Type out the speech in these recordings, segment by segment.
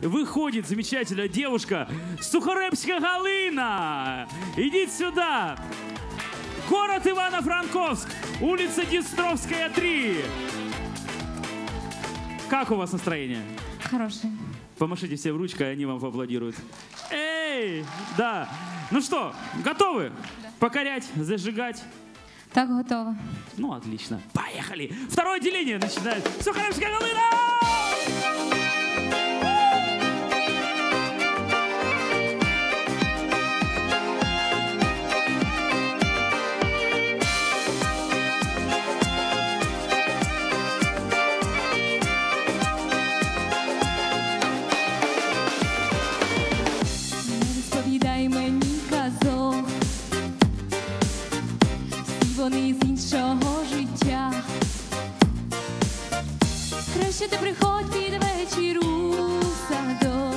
выходит замечательная девушка Сухаревская Галина. Идите сюда. Город Ивано-Франковск, улица Днестровская, 3. Как у вас настроение? Хорошее. Помашите все ручкой, они вам поаплодируют. Эй, да. Ну что, готовы? Да. Покорять, зажигать? Так, готово. Ну, отлично. Поехали. Второе отделение начинает. Сухаревская Галина! Розповідай мені казок, всі вони з іншого життя. Краще ти приходь під вечір у садок,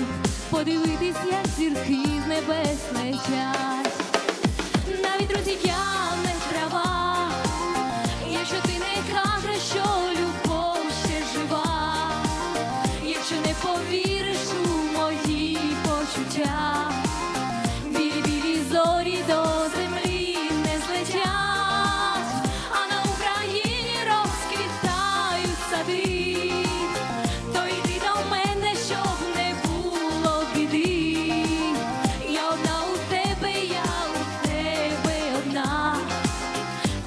подивитись, як зірки з небес летять. Навіть друзів я не права, якщо ти не кажеш, що любов ще жива, якщо не повіриш у мої почуття. Білі-білі зорі до землі не злетять, а на Україні розквітають сади. То йди до мене, щоб не було біди. Я одна у тебе, я у тебе одна,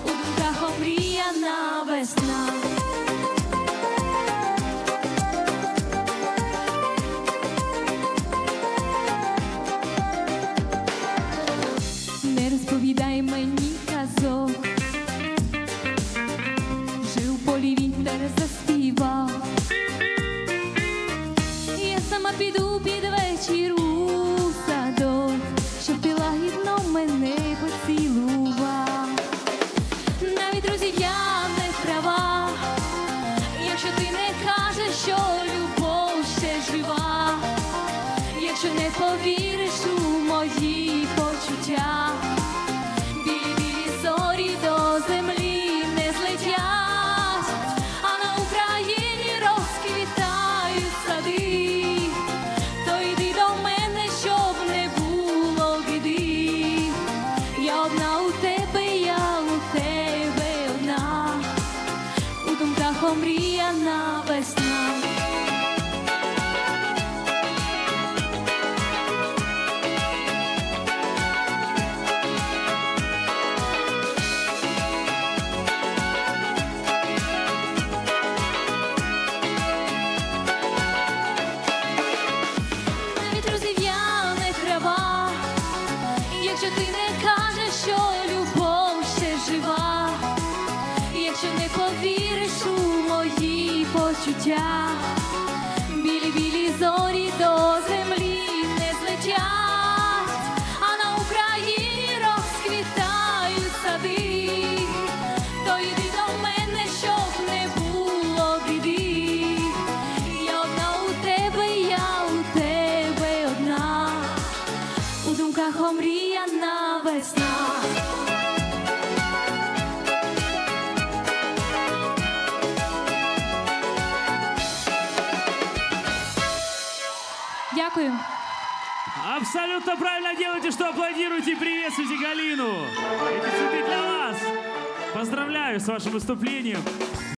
у думках омріяна весна. Не розповідай мені казок, вже у полі вітер заспівав. Я сама піду під вечір у садок, щоб ти лагідно мене поцілував. Навіть друзів я не права, якщо ти не кажеш, що любов ще жива, якщо не повіриш у мої почуття. Білі-білі зорі до землі не злетять, а на Україні розквітають сади. То йди до мене, щоб не було біди. Я одна у тебе, я у тебе одна, у думках омріяна весна. Якщо ти не кажеш, що любов ще жива, якщо не повіриш у мої почуття. Білі-білі зорі до землі не злетять, а на Україні розквітають сади. То йди до мене, щоб не було біди. Я одна у тебе, я у тебе одна, у думках омріяна весна. Дякую. Абсолютно правильно делаете, что аплодируете и приветствуете Галину. Эти цветы для вас. Поздравляю с вашим выступлением.